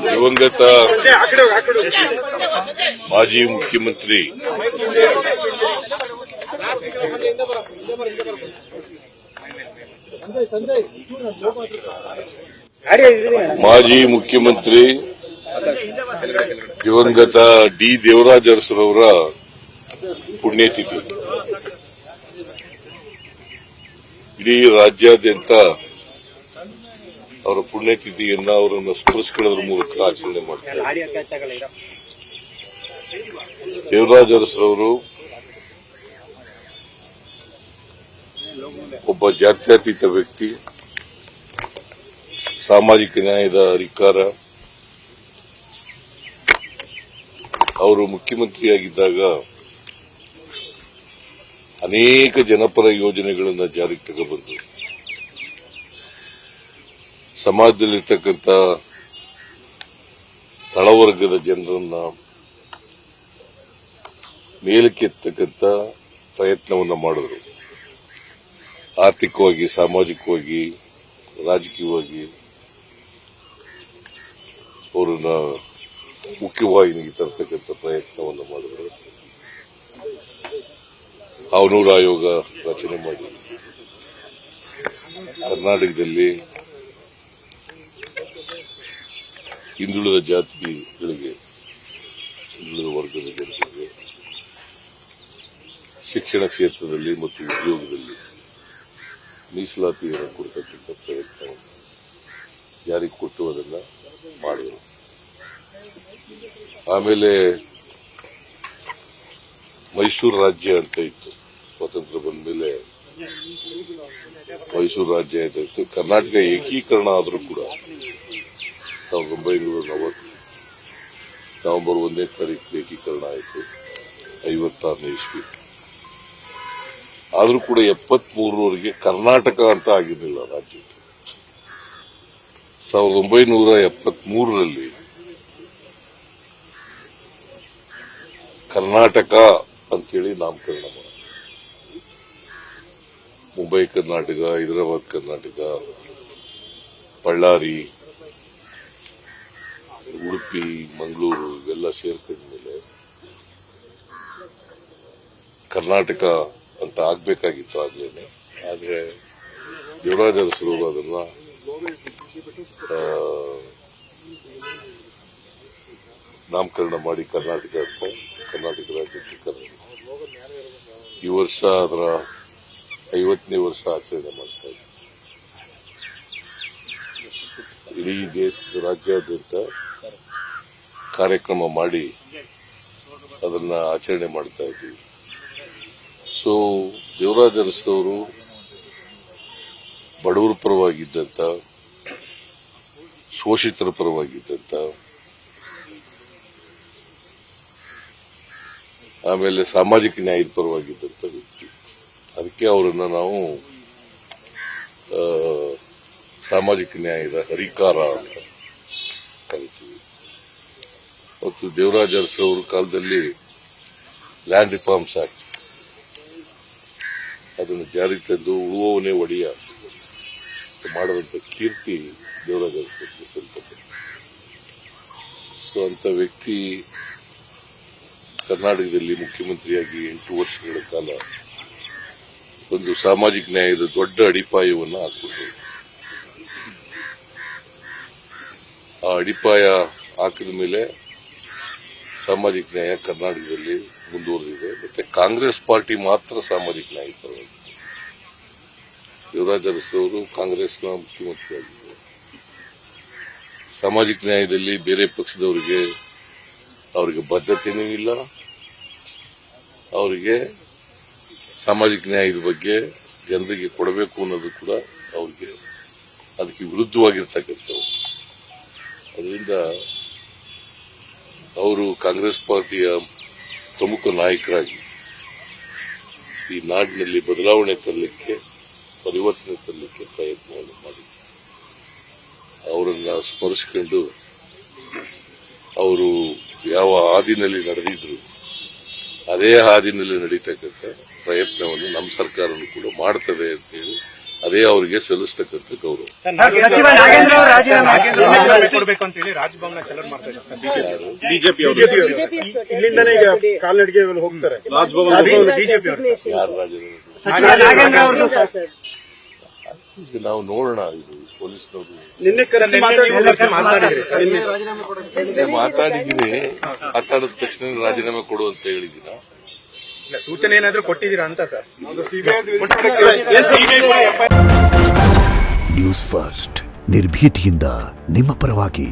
ದಿವಂಗತ ಮಾಜಿ ಮುಖ್ಯಮಂತ್ರಿ ದಿವಂಗತ ಡಿ ದೇವರಾಜ ಅರಸರವರ ಪುಣ್ಯತಿಥಿ. ಇಡೀ ರಾಜ್ಯಾದ್ಯಂತ ಅವರ ಪುಣ್ಯತಿಥಿಯನ್ನ ಅವರನ್ನು ಸ್ಮರಿಸಿಕೊಳ್ಳೋದ್ರ ಮೂಲಕ ಆಚರಣೆ ಮಾಡ್ತಾರೆ. ದೇವರಾಜ ಅರಸರವರು ಒಬ್ಬ ಜಾತ್ಯತೀತ ವ್ಯಕ್ತಿ, ಸಾಮಾಜಿಕ ನ್ಯಾಯದ ಹರಿಕಾರ. ಅವರು ಮುಖ್ಯಮಂತ್ರಿಯಾಗಿದ್ದಾಗ ಅನೇಕ ಜನಪರ ಯೋಜನೆಗಳನ್ನು ಜಾರಿಗೆ ತಗೊಬಂದರು. ಸಮಾಜದಲ್ಲಿರ್ತಕ್ಕಂಥ ತಳವರ್ಗದ ಜನರನ್ನ ಮೇಲಕ್ಕೆತ್ತಕ್ಕಂಥ ಪ್ರಯತ್ನವನ್ನು ಮಾಡಿದ್ರು. ಆರ್ಥಿಕವಾಗಿ, ಸಾಮಾಜಿಕವಾಗಿ, ರಾಜಕೀಯವಾಗಿ ಅವರನ್ನ ಮುಖ್ಯವಾಹಿನಿಗೆ ತರ್ತಕ್ಕಂಥ ಪ್ರಯತ್ನವನ್ನು ಮಾಡಿದ್ರು. ಅವನೂರು ಆಯೋಗ ರಚನೆ ಮಾಡಿ ಕರ್ನಾಟಕದಲ್ಲಿ ಹಿಂದುಳಿದ ಜಾತಿಗಳಿಗೆ, ಹಿಂದುಳಿದ ವರ್ಗದ ಜನರಿಗೆ ಶಿಕ್ಷಣ ಕ್ಷೇತ್ರದಲ್ಲಿ ಮತ್ತು ಉದ್ಯೋಗದಲ್ಲಿ ಮೀಸಲಾತಿಯನ್ನು ಕೊಡತಕ್ಕಂಥ ಪ್ರಯತ್ನವನ್ನು ಜಾರಿಗೆ ಕೊಟ್ಟು ಅದನ್ನು ಮಾಡಿದರು. ಆಮೇಲೆ ಮೈಸೂರು ರಾಜ್ಯ ಅಂತ ಇತ್ತು. ಸ್ವಾತಂತ್ರ್ಯ ಬಂದ ಮೇಲೆ ಮೈಸೂರು ರಾಜ್ಯ ಅಂತ ಇತ್ತು. ಕರ್ನಾಟಕ ಏಕೀಕರಣ ಆದರೂ ಕೂಡ 1940 ನವೆಂಬರ್ 1ನೇ ತಾರೀಕು ಏಕೀಕರಣ ಆಯಿತು, 56ನೇ ಇಸ್ವಿ. ಆದರೂ ಕೂಡ 73ರವರೆಗೆ ಕರ್ನಾಟಕ ಅಂತ ಆಗಿರಲಿಲ್ಲ ರಾಜ್ಯ. 1973ರಲ್ಲಿ ಕರ್ನಾಟಕ ಅಂತೇಳಿ ನಾಮಕರಣ ಮಾಡಿದ್ರು. ಮುಂಬೈ ಕರ್ನಾಟಕ, ಹೈದರಾಬಾದ್ ಕರ್ನಾಟಕ, ಬಳ್ಳಾರಿ, ಉಡುಪಿ, ಮಂಗಳೂರು ಇವೆಲ್ಲ ಸೇರ್ಕೊಂಡ ಮೇಲೆ ಕರ್ನಾಟಕ ಅಂತ ಆಗ್ಬೇಕಾಗಿತ್ತು ಆಗ್ಲೇನೆ. ಆದ್ರೆ ದೇವರಾಜ ಅರಸರವರು ಅದನ್ನ ನಾಮಕರಣ ಮಾಡಿ ಕರ್ನಾಟಕ ಅಂತ ಕರ್ನಾಟಕ ರಾಜ್ಯಕ್ಕೆ ಕರೆದರು. ಈ ವರ್ಷ ಅದರ 50ನೇ ವರ್ಷ ಆಚರಣೆ ಮಾಡ್ತಾ ಇದ್ದಾರೆ. ಇಡೀ ದೇಶದ ರಾಜ್ಯಾದ್ಯಂತ ಕಾರ್ಯಕ್ರಮ ಮಾಡಿ ಅದನ್ನ ಆಚರಣೆ ಮಾಡ್ತಾ ಇದ್ದೀವಿ. ಸೊ ದೇವರಾಜ ಅರಸರವರು ಬಡವರ ಪರವಾಗಿದ್ದಂತ, ಶೋಷಿತರ ಪರವಾಗಿದ್ದಂತ, ಆಮೇಲೆ ಸಾಮಾಜಿಕ ನ್ಯಾಯದ ಪರವಾಗಿದ್ದಂತ ವ್ಯಕ್ತಿ. ಅದಕ್ಕೆ ಅವರನ್ನು ನಾವು ಸಾಮಾಜಿಕ ನ್ಯಾಯದ ಹರಿಕಾರ ಅಂತ ಕರಿತೀವಿ. ಮತ್ತು ದೇವರಾಜ ಅರಸರವರ ಕಾಲದಲ್ಲಿ ಲ್ಯಾಂಡ್ ರಿಫಾರ್ಮ್ಸ್ ಆಕ್ಟ್ ಅದನ್ನು ಜಾರಿ ತಂದು ಉಳುವವನೇ ಒಡೆಯ ಮಾಡುವಂತ ಕೀರ್ತಿ ದೇವರಾಜ ಅರಸರಿಗೆ ಸಲ್ತದೆ. ಸೊ ಅಂತ ವ್ಯಕ್ತಿ ಕರ್ನಾಟಕದಲ್ಲಿ ಮುಖ್ಯಮಂತ್ರಿಯಾಗಿ 8 ವರ್ಷಗಳ ಕಾಲ ಒಂದು ಸಾಮಾಜಿಕ ನ್ಯಾಯದ ದೊಡ್ಡ ಅಡಿಪಾಯವನ್ನು ಹಾಕಿದ್ರು. ಆ ಅಡಿಪಾಯ ಹಾಕಿದ ಮೇಲೆ ಸಾಮಾಜಿಕ ನ್ಯಾಯ ಕರ್ನಾಟಕದಲ್ಲಿ ಮುಂದುವರೆದಿದೆ. ಮತ್ತೆ ಕಾಂಗ್ರೆಸ್ ಪಾರ್ಟಿ ಮಾತ್ರ ಸಾಮಾಜಿಕ ನ್ಯಾಯ ಪರವಾಗಿದೆ. ದೇವರಾಜ ಅರಸರವರು ಕಾಂಗ್ರೆಸ್ನ ಮುಖ್ಯಮಂತ್ರಿಯಾಗಿದ್ದರು. ಸಾಮಾಜಿಕ ನ್ಯಾಯದಲ್ಲಿ ಬೇರೆ ಪಕ್ಷದವರಿಗೆ ಅವರಿಗೆ ಬದ್ಧತೆಯೂ ಇಲ್ಲ. ಅವರಿಗೆ ಸಾಮಾಜಿಕ ನ್ಯಾಯದ ಬಗ್ಗೆ ಜನರಿಗೆ ಕೊಡಬೇಕು ಅನ್ನೋದು ಕೂಡ ಅವರಿಗೆ ಅದಕ್ಕೆ ವಿರುದ್ಧವಾಗಿರ್ತಕ್ಕಂಥವ್ರು. ಅದರಿಂದ ಅವರು ಕಾಂಗ್ರೆಸ್ ಪಾರ್ಟಿಯ ಪ್ರಮುಖ ನಾಯಕರಾಗಿ ಈ ನಾಡಿನಲ್ಲಿ ಬದಲಾವಣೆ ತರಲಿಕ್ಕೆ, ಪರಿವರ್ತನೆ ತರಲಿಕ್ಕೆ ಪ್ರಯತ್ನವನ್ನು ಮಾಡಿದರು. ಅವರನ್ನು ಸ್ಮರಿಸಿಕೊಂಡು ಅವರು ಯಾವ ಹಾದಿನಲ್ಲಿ ನಡೆದಿದ್ರು ಅದೇ ಹಾದಿನಲ್ಲಿ ನಡೀತಕ್ಕಂಥ ಪ್ರಯತ್ನವನ್ನು ನಮ್ಮ ಸರ್ಕಾರನೂ ಕೂಡ ಮಾಡ್ತದೆ ಅಂತೇಳಿ ಅದೇ ಅವರಿಗೆ ಸಲ್ಲಿಸ್ತಕ್ಕಂಥ ಗೌರವ. ಸಚಿವ ನಾಗೇಂದ್ರ ಅವರು ರಾಜೀನಾಮೆ ಕೊಡಬೇಕು ಅಂತ ಹೇಳಿ ರಾಜಭವನ ಚಲನ್ ಮಾಡ್ತಾ ಇದ್ದಾರೆ ಸರ್ ಬಿಜೆಪಿ ಇಲ್ಲಿಂದನೇ ಈಗ ಕಾಲ್ನಡಿಗೆ ಹೋಗ್ತಾರೆ ರಾಜಭವನ ಬಿಜೆಪಿ ಅವರು ಯಾರು ರಾಜೀನಾಮೆ ನಾಗೇಂದ್ರ ಅವರು ಈಗ ನಾವು ನೋಡೋಣ. ಇದು ಪೊಲೀಸ್ನವರು ನಿನ್ನೆ ಕರೆಸಿ ಮಾತಾಡಿದ್ರಿ ಸರ್ ಮಾತಾಡಿದ್ದೀನಿ. ಮಾತಾಡಿದ ತಕ್ಷಣ ರಾಜೀನಾಮೆ ಕೊಡು ಅಂತ ಹೇಳಿದ್ದೀನ. ಸೂಚನೆ ಏನಾದ್ರೂ ಕೊಟ್ಟಿದ್ದೀರಾ ಅಂತ ಸರ್? ನ್ಯೂಸ್ ಫಸ್ಟ್ ನಿರ್ಭೀತಿಯಿಂದ ನಿಮ್ಮ ಪರವಾಗಿ.